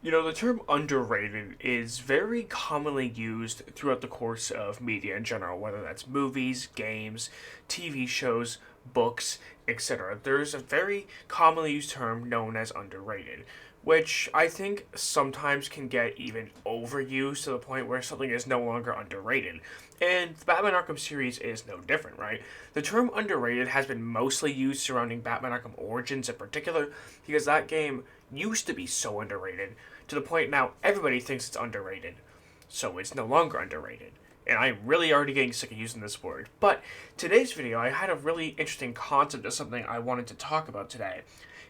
You know, the term underrated is very commonly used throughout the course of media in general, whether that's movies, games, TV shows, books, etc. There's a very commonly used term known as underrated, which I think sometimes can get even overused to the point where something is no longer underrated. And the Batman Arkham series is no different, right? The term underrated has been mostly used surrounding Batman Arkham Origins in particular because that game used to be so underrated to the point now everybody thinks it's underrated. So it's no longer underrated. And I'm really already getting sick of using this word. But today's video, I had a really interesting concept of something I wanted to talk about today.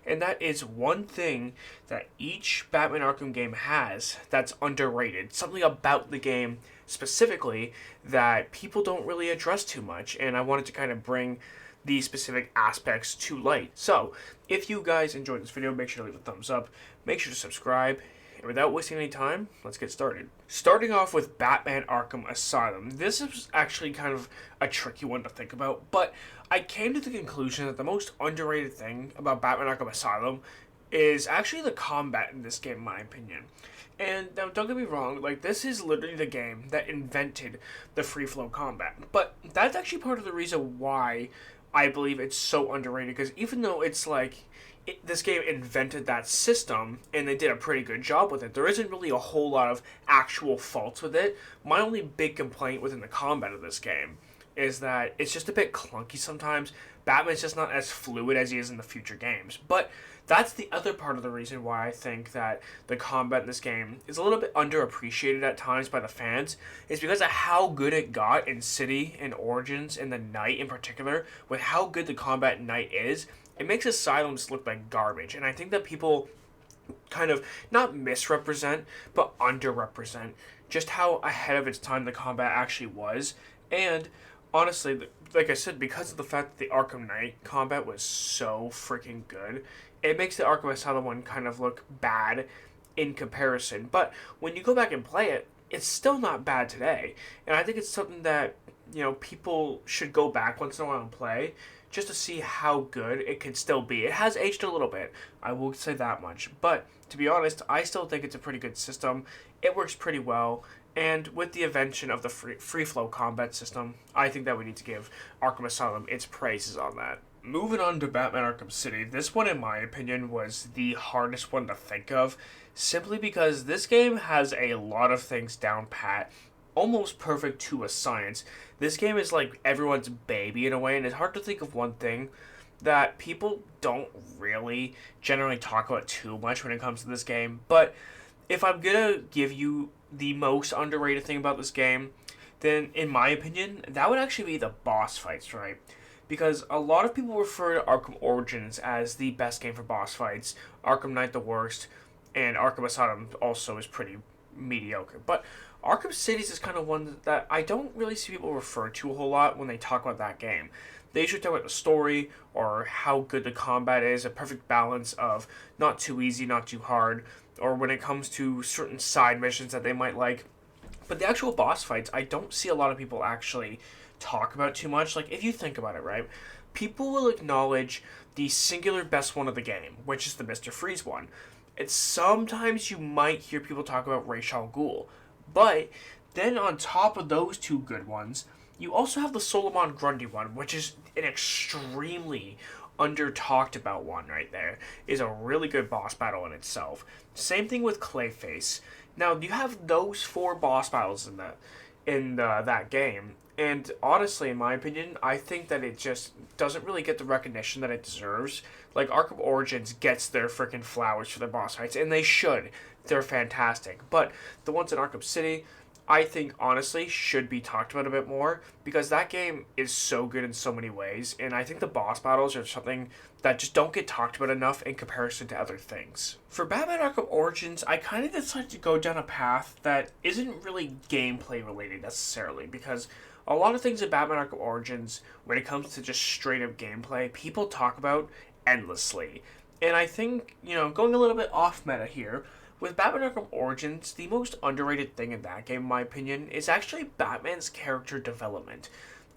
And that is one thing that each Batman Arkham game has that's underrated. Something about the game specifically that people don't really address too much. And I wanted to kind of bring these specific aspects to light. So, if you guys enjoyed this video, make sure to leave a thumbs up, make sure to subscribe, and without wasting any time, let's get started. Starting off with Batman Arkham Asylum. This is actually kind of a tricky one to think about, but I came to the conclusion that the most underrated thing about Batman Arkham Asylum is actually the combat in this game, in my opinion. And now, don't get me wrong, like, this is literally the game that invented the free flow combat. But that's actually part of the reason why I believe it's so underrated, because even though it's like this game invented that system and they did a pretty good job with it, there isn't really a whole lot of actual faults with it. My only big complaint within the combat of this game is that it's just a bit clunky sometimes. Batman's just not as fluid as he is in the future games. But that's the other part of the reason why I think that the combat in this game is a little bit underappreciated at times by the fans, is because of how good it got in City and Origins and the Night in particular. With how good the combat in Night is, it makes Asylums look like garbage. And I think that people kind of not misrepresent, but underrepresent just how ahead of its time the combat actually was. And honestly, like I said, because of the fact that the Arkham Knight combat was so freaking good, it makes the Arkham Asylum one kind of look bad in comparison. But when you go back and play it, it's still not bad today. And I think it's something that, people should go back once in a while and play just to see how good it could still be. It has aged a little bit, I will say that much. But to be honest, I still think it's a pretty good system. It works pretty well. And with the invention of the free flow combat system, I think that we need to give Arkham Asylum its praises on that. Moving on to Batman Arkham City, this one, in my opinion, was the hardest one to think of, simply because this game has a lot of things down pat, almost perfect to a science. This game is like everyone's baby in a way, and it's hard to think of one thing that people don't really generally talk about too much when it comes to this game. But if I'm gonna give you the most underrated thing about this game, then in my opinion, that would actually be the boss fights, right? Because a lot of people refer to Arkham Origins as the best game for boss fights, Arkham Knight the worst, and Arkham Asylum also is pretty mediocre. But Arkham Cities is kind of one that I don't really see people refer to a whole lot when they talk about that game. They usually talk about the story or how good the combat is, a perfect balance of not too easy, not too hard, or when it comes to certain side missions that they might like. But the actual boss fights, I don't see a lot of people actually talk about too much. Like, if you think about it, right? People will acknowledge the singular best one of the game, which is the Mr. Freeze one. And sometimes you might hear people talk about Ra's al Ghul. But then on top of those two good ones, you also have the Solomon Grundy one, which is an extremely under talked about one right there. Is a really good boss battle in itself. Same thing with Clayface. Now you have those four boss battles in that game, and honestly, in my opinion, I think that it just doesn't really get the recognition that it deserves. Like, Arkham Origins gets their freaking flowers for their boss fights, and they should. They're fantastic. But the ones in Arkham City, I think, honestly, should be talked about a bit more, because that game is so good in so many ways, and I think the boss battles are something that just don't get talked about enough in comparison to other things. For Batman Arkham Origins, I kind of decided to go down a path that isn't really gameplay related necessarily, because a lot of things in Batman Arkham Origins, when it comes to just straight up gameplay, people talk about endlessly. And I think, going a little bit off meta here, with Batman Arkham Origins, the most underrated thing in that game, in my opinion, is actually Batman's character development.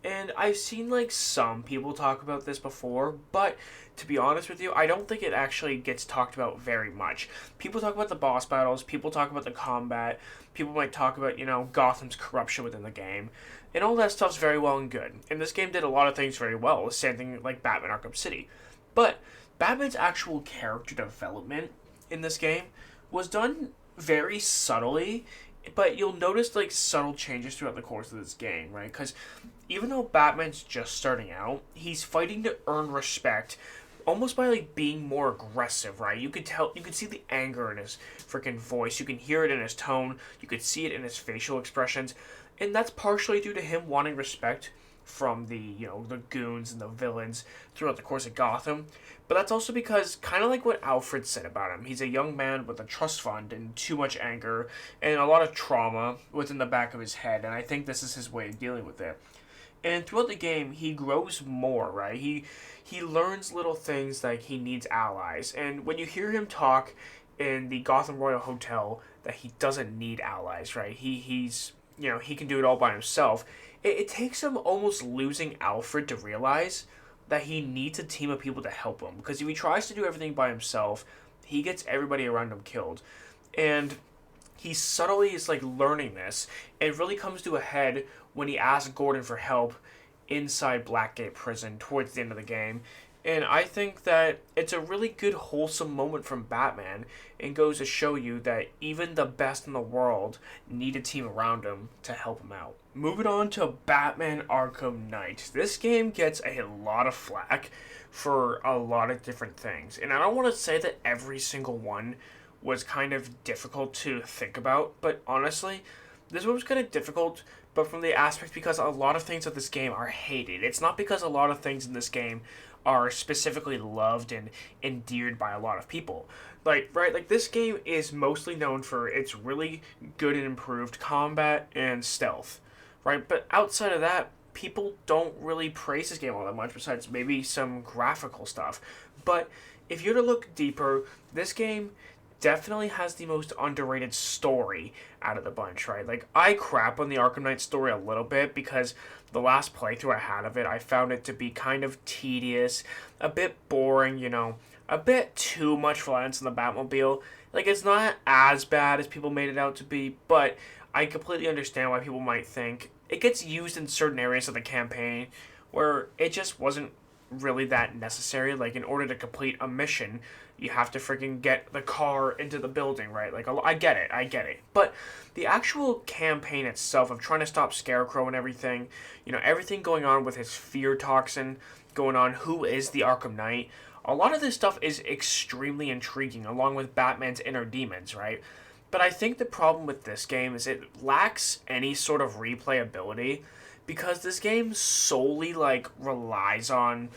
And I've seen like some people talk about this before, but to be honest with you, I don't think it actually gets talked about very much. People talk about the boss battles, people talk about the combat, people might talk about, Gotham's corruption within the game. And all that stuff's very well and good. And this game did a lot of things very well, the same thing like Batman Arkham City. But Batman's actual character development in this game was done very subtly, but you'll notice like subtle changes throughout the course of this game, right? Because even though Batman's just starting out, he's fighting to earn respect almost by like being more aggressive, right? You could see the anger in his freaking voice, you can hear it in his tone, you could see it in his facial expressions, and that's partially due to him wanting respect from the goons and the villains throughout the course of Gotham. But that's also because, kind of like what Alfred said about him, he's a young man with a trust fund and too much anger and a lot of trauma within the back of his head, and I think this is his way of dealing with it. And throughout the game, he grows more, right? He learns little things like he needs allies, and when you hear him talk in the Gotham Royal Hotel that he doesn't need allies, right? He can do it all by himself. It takes him almost losing Alfred to realize that he needs a team of people to help him. Because if he tries to do everything by himself, he gets everybody around him killed. And he subtly is like learning this. It really comes to a head when he asks Gordon for help inside Blackgate Prison towards the end of the game. And I think that it's a really good, wholesome moment from Batman and goes to show you that even the best in the world need a team around him to help him out. Moving on to Batman Arkham Knight. This game gets a lot of flack for a lot of different things. And I don't want to say that every single one was kind of difficult to think about, but honestly, this one was kind of difficult, but from the aspect because a lot of things of this game are hated. It's not because a lot of things in this game are specifically loved and endeared by a lot of people. Like this game is mostly known for its really good and improved combat and stealth, right? But outside of that, people don't really praise this game all that much besides maybe some graphical stuff. But if you're to look deeper, this game definitely has the most underrated story out of the bunch, right? Like, I crap on the Arkham Knight story a little bit because the last playthrough I had of it, I found it to be kind of tedious, a bit boring, a bit too much reliance on the Batmobile. Like, it's not as bad as people made it out to be, but I completely understand why people might think it gets used in certain areas of the campaign where it just wasn't really that necessary. Like, in order to complete a mission, you have to freaking get the car into the building, right? Like, I get it. But the actual campaign itself of trying to stop Scarecrow and everything, everything going on with his fear toxin going on, who is the Arkham Knight, a lot of this stuff is extremely intriguing, along with Batman's inner demons, right? But I think the problem with this game is it lacks any sort of replayability, because this game solely relies on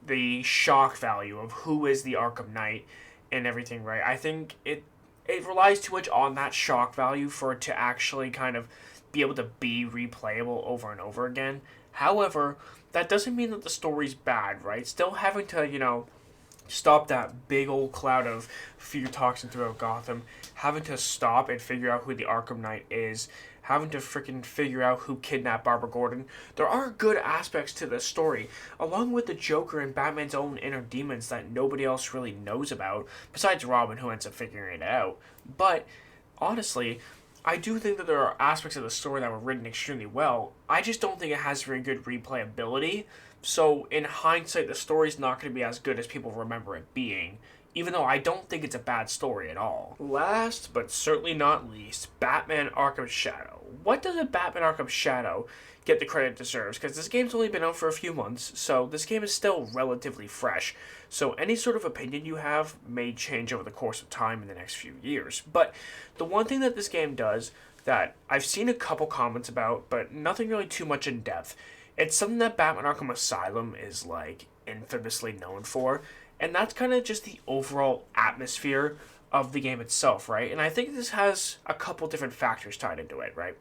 the shock value of who is the Arkham Knight and everything, right? I think it relies too much on that shock value for it to actually kind of be able to be replayable over and over again. However, that doesn't mean that the story's bad, right? Still having to, stop that big old cloud of fear toxin throughout Gotham, having to stop and figure out who the Arkham Knight is, having to freaking figure out who kidnapped Barbara Gordon. There are good aspects to this story, along with the Joker and Batman's own inner demons that nobody else really knows about, besides Robin, who ends up figuring it out. But, honestly, I do think that there are aspects of the story that were written extremely well. I just don't think it has very good replayability. So, in hindsight, the story's not going to be as good as people remember it being, even though I don't think it's a bad story at all. Last, but certainly not least, Batman Arkham Shadow. What does a Batman Arkham Shadow get the credit it deserves? Because this game's only been out for a few months, so this game is still relatively fresh. So any sort of opinion you have may change over the course of time in the next few years. But the one thing that this game does that I've seen a couple comments about, but nothing really too much in depth, it's something that Batman Arkham Asylum is infamously known for, and that's kind of just the overall atmosphere of the game itself, right? And I think this has a couple different factors tied into it, right?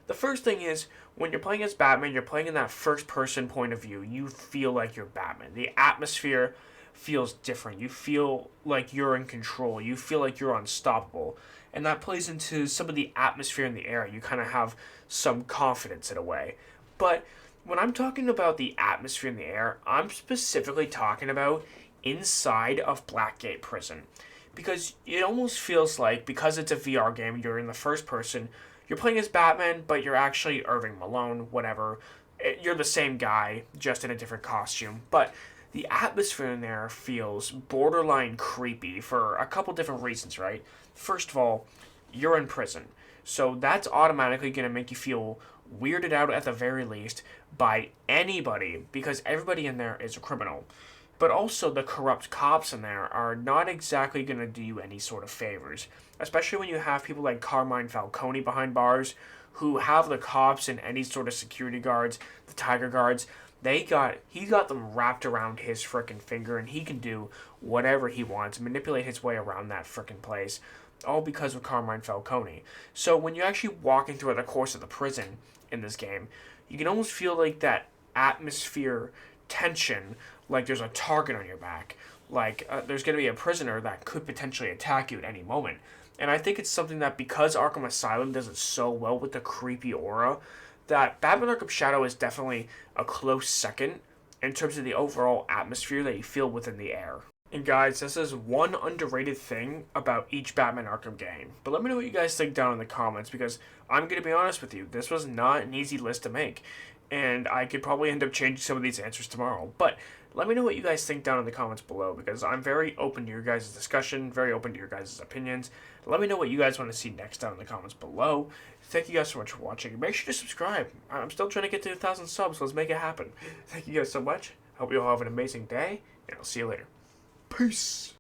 The first thing is, when you're playing as Batman, you're playing in that first-person point of view. You feel like you're Batman. The atmosphere feels different. You feel like you're in control. You feel like you're unstoppable. And that plays into some of the atmosphere in the air. You kind of have some confidence in a way. But When I'm talking about the atmosphere in the air, I'm specifically talking about inside of Blackgate Prison. Because it almost feels like, because it's a VR game, you're in the first person, you're playing as Batman, but you're actually Irving Malone, whatever. You're the same guy, just in a different costume. But the atmosphere in there feels borderline creepy for a couple different reasons, right? First of all, you're in prison. So that's automatically going to make you feel weirded out at the very least by anybody because everybody in there is a criminal. But also, the corrupt cops in there are not exactly going to do you any sort of favors, especially when you have people like Carmine Falcone behind bars who have the cops and any sort of security guards, the Tiger Guards. He got them wrapped around his frickin' finger, and he can do whatever he wants, manipulate his way around that frickin' place, all because of Carmine Falcone. So when you're actually walking throughout the course of the prison in this game, you can almost feel like that atmosphere tension, like there's a target on your back, like there's going to be a prisoner that could potentially attack you at any moment. And I think it's something that, because Arkham Asylum does it so well with the creepy aura, that Batman Arkham Shadow is definitely a close second in terms of the overall atmosphere that you feel within the air. And guys, this is one underrated thing about each Batman Arkham game. But let me know what you guys think down in the comments, because I'm going to be honest with you, this was not an easy list to make. And I could probably end up changing some of these answers tomorrow. But let me know what you guys think down in the comments below, because I'm very open to your guys' discussion, very open to your guys' opinions. Let me know what you guys want to see next down in the comments below. Thank you guys so much for watching. Make sure to subscribe. I'm still trying to get to 1,000 subs, so let's make it happen. Thank you guys so much. Hope you all have an amazing day, and I'll see you later. Peace.